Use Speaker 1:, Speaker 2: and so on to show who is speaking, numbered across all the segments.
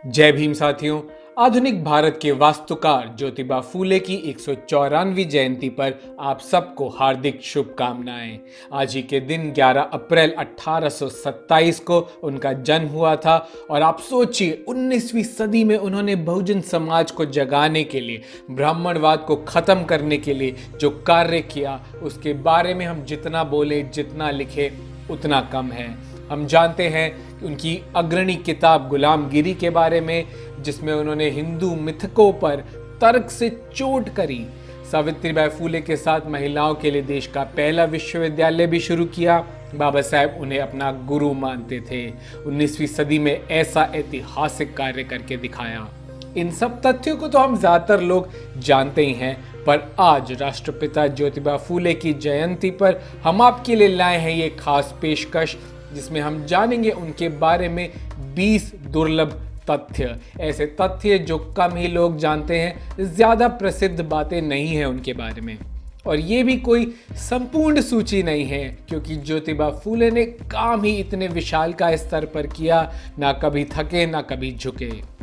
Speaker 1: जय भीम साथियों। आधुनिक भारत के वास्तुकार ज्योतिबा फूले की 194वीं जयंती पर आप सबको हार्दिक शुभकामनाएं। आज ही के दिन 11 अप्रैल 1827 को उनका जन्म हुआ था और आप सोचिए 19वीं सदी में उन्होंने बहुजन समाज को जगाने के लिए, ब्राह्मणवाद को खत्म करने के लिए जो कार्य किया उसके बारे में हम जितना बोले जितना लिखे उतना कम है। हम जानते हैं कि उनकी अग्रणी किताब गुलामगिरी के बारे में, जिसमें उन्होंने हिंदू मिथकों पर तर्क से चोट करी। सावित्रीबाई फूले के साथ महिलाओं के लिए देश का पहला विश्वविद्यालय भी शुरू किया। बाबा साहेब उन्हें अपना गुरु मानते थे। 19वीं सदी में ऐसा ऐतिहासिक कार्य करके दिखाया। इन सब तथ्यों को तो हम ज्यादातर लोग जानते ही हैं, पर आज राष्ट्रपिता ज्योतिबा फूले की जयंती पर हम आपके लिए लाए हैं ये खास पेशकश, जिसमें हम जानेंगे उनके बारे में 20 दुर्लभ तथ्य। ऐसे तथ्य जो कम ही लोग जानते हैं, ज्यादा प्रसिद्ध बातें नहीं हैं उनके बारे में। और ये भी कोई संपूर्ण सूची नहीं है, क्योंकि ज्योतिबा फूले ने काम ही इतने विशालकाय स्तर पर किया, ना कभी थके ना कभी झुके।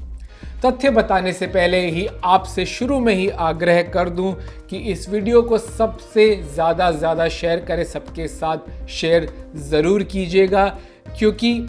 Speaker 1: तथ्य बताने से पहले ही आपसे शुरू में ही आग्रह कर दूं कि इस वीडियो को सबसे ज़्यादा शेयर करें, सबके साथ शेयर ज़रूर कीजिएगा, क्योंकि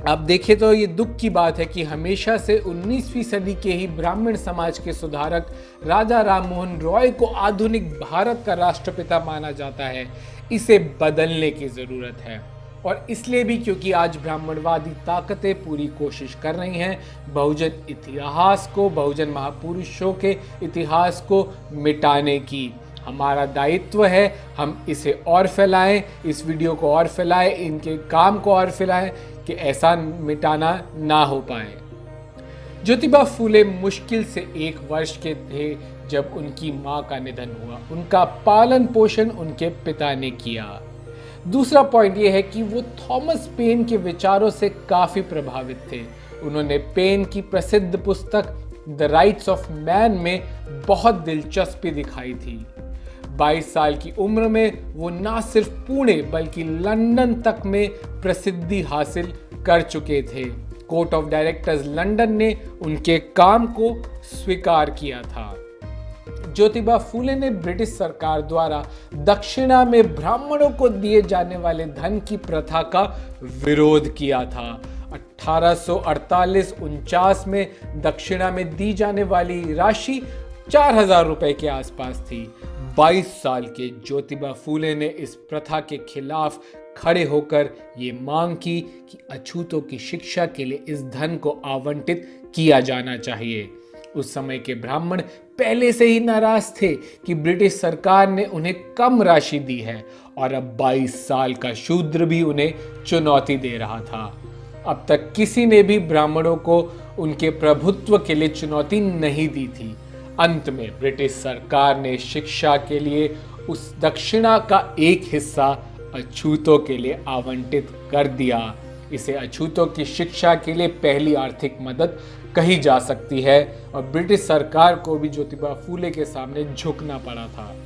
Speaker 1: आप देखें तो ये दुख की बात है कि हमेशा से 19वीं सदी के ही ब्राह्मण समाज के सुधारक राजा राममोहन रॉय को आधुनिक भारत का राष्ट्रपिता माना जाता है। इसे बदलने की ज़रूरत है, और इसलिए भी क्योंकि आज ब्राह्मणवादी ताकतें पूरी कोशिश कर रही हैं बहुजन इतिहास को, बहुजन महापुरुषों के इतिहास को मिटाने की। हमारा दायित्व है हम इसे और फैलाएं, इस वीडियो को और फैलाएं, इनके काम को और फैलाएं कि ऐसा मिटाना ना हो पाए। ज्योतिबा फूले मुश्किल से 1 वर्ष के थे जब उनकी मां का निधन हुआ। उनका पालन पोषण उनके पिता ने किया। दूसरा पॉइंट यह है कि वो थॉमस पेन के विचारों से काफी प्रभावित थे। उन्होंने पेन की प्रसिद्ध पुस्तक द राइट्स ऑफ मैन में बहुत दिलचस्पी दिखाई थी। 22 साल की उम्र में वो ना सिर्फ पुणे बल्कि लंदन तक में प्रसिद्धि हासिल कर चुके थे। कोर्ट ऑफ डायरेक्टर्स लंदन ने उनके काम को स्वीकार किया था। ज्योतिबा फूले ने ब्रिटिश सरकार द्वारा दक्षिणा में ब्राह्मणों को दिए जाने वाले धन की प्रथा का विरोध किया था। 1848-49 में दक्षिणा में दी जाने वाली राशि 4000 रुपए के आसपास थी। 22 साल के ज्योतिबा फूले ने इस प्रथा के खिलाफ खड़े होकर ये मांग की कि अछूतों की शिक्षा के लिए इस धन को आवंटित किया जाना चाहिए। उस समय के ब्राह्मण पहले से ही नाराज थे कि ब्रिटिश सरकार ने उन्हें कम राशि दी है, और अब 22 साल का शूद्र भी उन्हें चुनौती दे रहा था। अब तक किसी ने भी ब्राह्मणों को उनके प्रभुत्व के लिए चुनौती नहीं दी थी। अंत में ब्रिटिश सरकार ने शिक्षा के लिए उस दक्षिणा का एक हिस्सा अछूतों के लिए आवंटित कर दिया। इसे अछूतों की शिक्षा के लिए पहली आर्थिक मदद कही जा सकती है, और ब्रिटिश सरकार को भी ज्योतिबा फूले के सामने झुकना पड़ा था।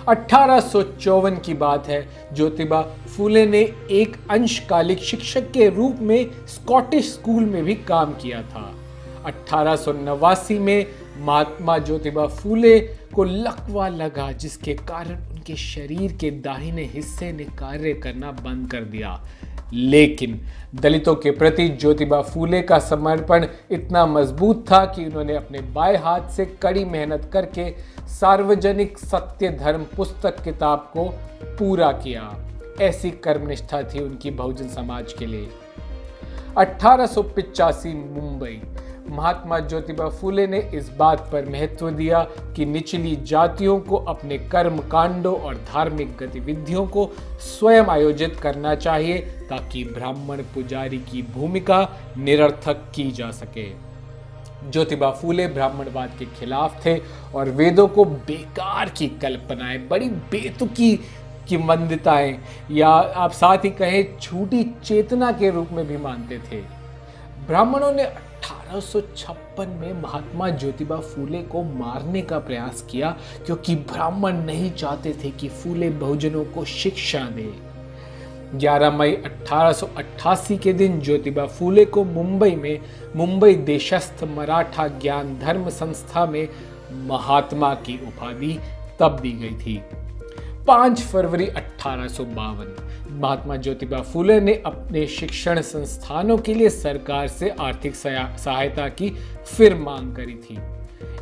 Speaker 1: 1854 की बात है। ज्योतिबा फूले ने एक अंशकालिक शिक्षक के रूप में स्कॉटिश स्कूल में भी काम किया था। 1889 में महात्मा ज्योतिबा फूले को लकवा लगा, जिसके कारण उनके शरीर के दाहिने हिस्से ने कार्य करना बंद कर दिया। लेकिन दलितों के प्रति ज्योतिबा फूले का समर्पण इतना मजबूत था कि उन्होंने अपने बाएं हाथ से कड़ी मेहनत करके सार्वजनिक सत्य धर्म पुस्तक किताब को पूरा किया। ऐसी कर्मनिष्ठा थी उनकी बहुजन समाज के लिए। 1885 मुंबई। महात्मा ज्योतिबा फूले ने इस बात पर महत्व दिया कि निचली जातियों को अपने कर्म कांडों और धार्मिक गतिविधियों को स्वयं आयोजित करना चाहिए, ताकि ब्राह्मण पुजारी की भूमिका निरर्थक की जा सके। ज्योतिबा फूले ब्राह्मणवाद के खिलाफ थे और वेदों को बेकार की कल्पनाएं, बड़ी बेतुकी की मंदिताएं, या आप साथ ही कहें झूठी चेतना के रूप में भी मानते थे। ब्राह्मणों ने 1856 में महात्मा ज्योतिबा फूले को मारने का प्रयास किया, क्योंकि ब्राह्मण नहीं चाहते थे कि फूले बहुजनों को शिक्षा दे। 11 मई 1888 के दिन ज्योतिबा फूले को मुंबई में मुंबई देशस्थ मराठा ज्ञान धर्म संस्था में महात्मा की उपाधि तब दी गई थी। 5 फरवरी 1852 महात्मा ज्योतिबा फूले ने अपने शिक्षण संस्थानों के लिए सरकार से आर्थिक सहायता की फिर मांग करी थी।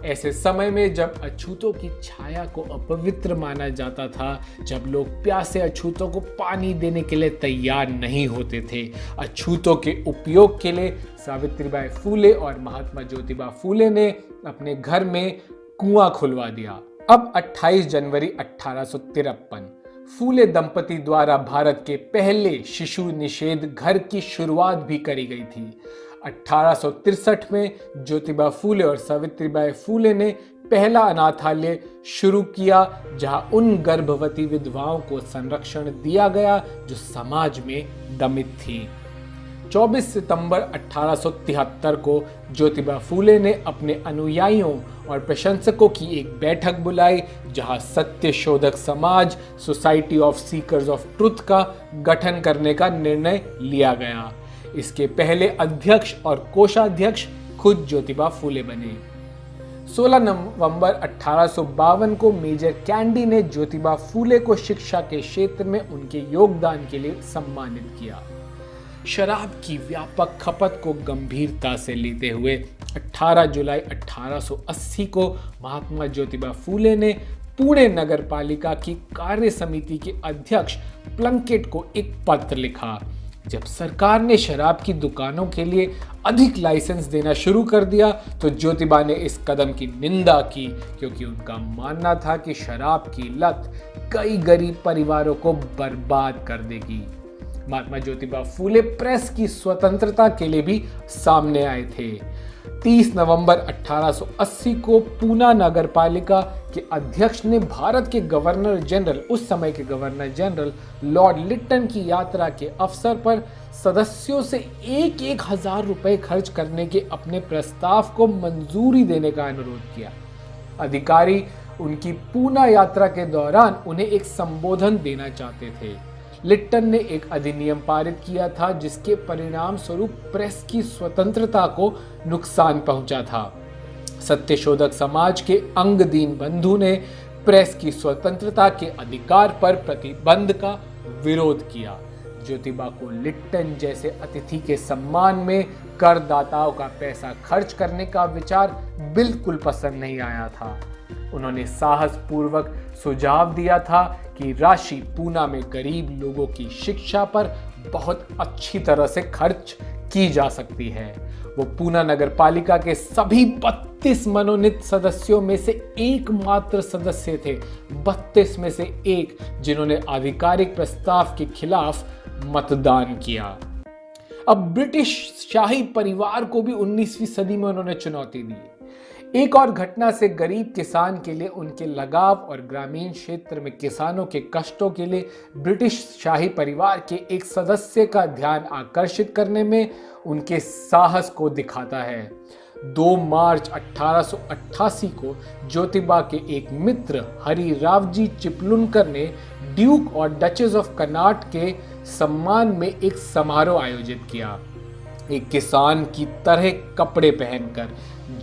Speaker 1: ऐसे समय में जब अछूतों की छाया को अपवित्र माना जाता था, जब लोग प्यासे अछूतों को पानी देने के लिए तैयार नहीं होते थे, अछूतों के उपयोग के लिए सावित्रीबाई फूले और महात्मा ज्योतिबा फूले ने अपने घर में कुआं खुलवा दिया। अब 28 जनवरी 1853 फूले दंपति द्वारा भारत के पहले शिशु निषेध घर की शुरुआत भी करी गई थी। 1863 में ज्योतिबा फूले और सावित्रीबाई फूले ने पहला अनाथालय शुरू किया, जहां उन गर्भवती विधवाओं को संरक्षण दिया गया जो समाज में दमित थी। 24 सितंबर 1873 को ज्योतिबा फूले ने अपने अनुयायियों और प्रशंसकों की एक बैठक बुलाई, जहां सत्य शोधक समाज society of seekers of truth का गठन करने का निर्णय लिया गया। इसके पहले अध्यक्ष और कोषाध्यक्ष खुद ज्योतिबा फूले बने। 16 नवंबर 1852 को मेजर कैंडी ने ज्योतिबा फूले को शिक्षा के क्षेत्र में उनके योगदान के लिए सम्मानित किया। शराब की व्यापक खपत को गंभीरता से लेते हुए 18 जुलाई 1880 को महात्मा ज्योतिबा फूले ने पुणे नगर पालिका की कार्य समिति के अध्यक्ष प्लंकेट को एक पत्र लिखा। जब सरकार ने शराब की दुकानों के लिए अधिक लाइसेंस देना शुरू कर दिया तो ज्योतिबा ने इस कदम की निंदा की, क्योंकि उनका मानना था कि शराब की लत कई गरीब परिवारों को बर्बाद कर देगी। महात्मा ज्योतिबा फूले प्रेस की स्वतंत्रता के लिए भी सामने आए थे। 30 नवंबर 1880 को पूना नगर पालिका के अध्यक्ष ने भारत के गवर्नर जनरल, उस समय के गवर्नर जनरल लॉर्ड लिट्टन की यात्रा के अवसर पर सदस्यों से 1,000 रुपए खर्च करने के अपने प्रस्ताव को मंजूरी देने का अनुरोध किया। अधिकारी उनकी पूना यात्रा के दौरान उन्हें एक संबोधन देना चाहते थे। लिट्टन ने एक अधिनियम पारित किया था जिसके परिणाम स्वरूप प्रेस की स्वतंत्रता को नुकसान पहुंचा था। सत्यशोधक समाज के अंग दीन बंधु ने प्रेस की स्वतंत्रता के अधिकार पर प्रतिबंध का विरोध किया। ज्योतिबा को लिट्टन जैसे अतिथि के सम्मान में करदाताओं का पैसा खर्च करने का विचार बिल्कुल पसंद नहीं आया था। उन्होंने साहस पूर्वक सुझाव दिया था कि राशि पूना में गरीब लोगों की शिक्षा पर बहुत अच्छी तरह से खर्च की जा सकती है। वो पूना नगर पालिका के सभी 32 मनोनीत सदस्यों में से एकमात्र सदस्य थे, 32 में से एक, जिन्होंने आधिकारिक प्रस्ताव के खिलाफ मतदान किया। अब ब्रिटिश शाही परिवार को भी 19वीं सदी में उन्होंने चुनौती दी। एक और घटना से गरीब किसान के लिए उनके लगाव और ग्रामीण क्षेत्र में किसानों के कष्टों के लिए ब्रिटिश शाही परिवार के एक सदस्य का ध्यान आकर्षित करने में उनके साहस को दिखाता है। 2 मार्च 1888 को ज्योतिबा के एक मित्र हरिरावजी चिपलुनकर ने ड्यूक और डचेस ऑफ कनाट के सम्मान में एक समारोह आयोजित किया। एक किसान की तरह कपड़े पहनकर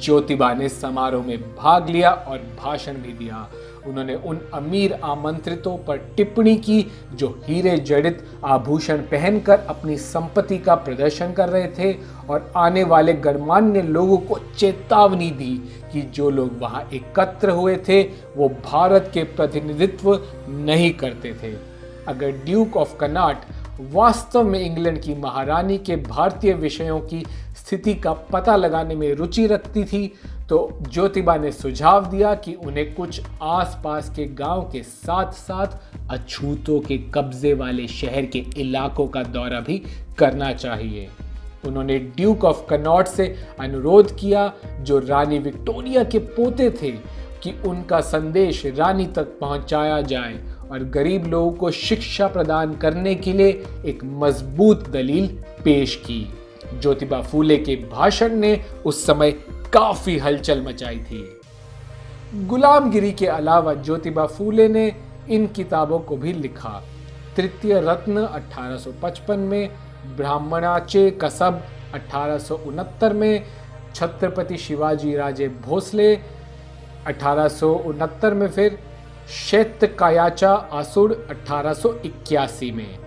Speaker 1: ज्योतिबा ने समारोह में भाग लिया और भाषण भी दिया। उन्होंने उन अमीर आमंत्रितों पर टिप्पणी की जो हीरे जड़ित आभूषण पहनकर अपनी संपत्ति का प्रदर्शन कर रहे थे, और आने वाले गणमान्य लोगों को चेतावनी दी कि जो लोग वहां एकत्र हुए थे वो भारत के प्रतिनिधित्व नहीं करते थे। अगर ड्यूक ऑफ कनाट वास्तव में इंग्लैंड की महारानी के भारतीय विषयों की स्थिति का पता लगाने में रुचि रखती थी, तो ज्योतिबा ने सुझाव दिया कि उन्हें कुछ आसपास के गांव के साथ साथ अछूतों के कब्जे वाले शहर के इलाकों का दौरा भी करना चाहिए। उन्होंने ड्यूक ऑफ कनॉट से अनुरोध किया, जो रानी विक्टोरिया के पोते थे, कि उनका संदेश रानी तक पहुंचाया जाए और गरीब लोगों को शिक्षा प्रदान करने के लिए एक मजबूत दलील पेश की। ज्योतिबा फूले के भाषण ने उस समय काफी हलचल मचाई थी। गुलामगिरी के अलावा ज्योतिबा फूले ने इन किताबों को भी लिखा। तृतीय रत्न 1855 में, ब्राह्मणाचे कसब 1869 में, छत्रपति शिवाजी राजे भोसले 1869 में, फिर शैत्यकायाचा आसुड़ 1881 में।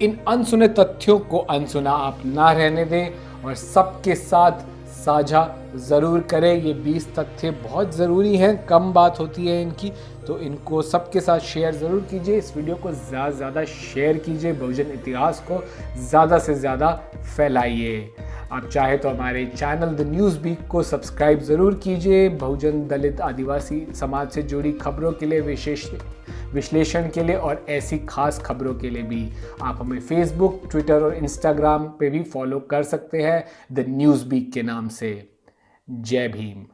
Speaker 1: इन अनसुने तथ्यों को अनसुना आप ना रहने दें और सबके साथ साझा ज़रूर करें। ये 20 तथ्य बहुत ज़रूरी हैं, कम बात होती है इनकी, तो इनको सबके साथ शेयर ज़रूर कीजिए। इस वीडियो को ज़्यादा से ज़्यादा शेयर कीजिए, बहुजन इतिहास को ज़्यादा से ज़्यादा फैलाइए। आप चाहे तो हमारे चैनल द न्यूज़ वीक को सब्सक्राइब ज़रूर कीजिए। बहुजन, दलित, आदिवासी समाज से जुड़ी खबरों के लिए, विशेष विश्लेषण के लिए और ऐसी खास खबरों के लिए भी आप हमें फेसबुक, ट्विटर और इंस्टाग्राम पे भी फॉलो कर सकते हैं द न्यूज़ वीक के नाम से। जय भीम।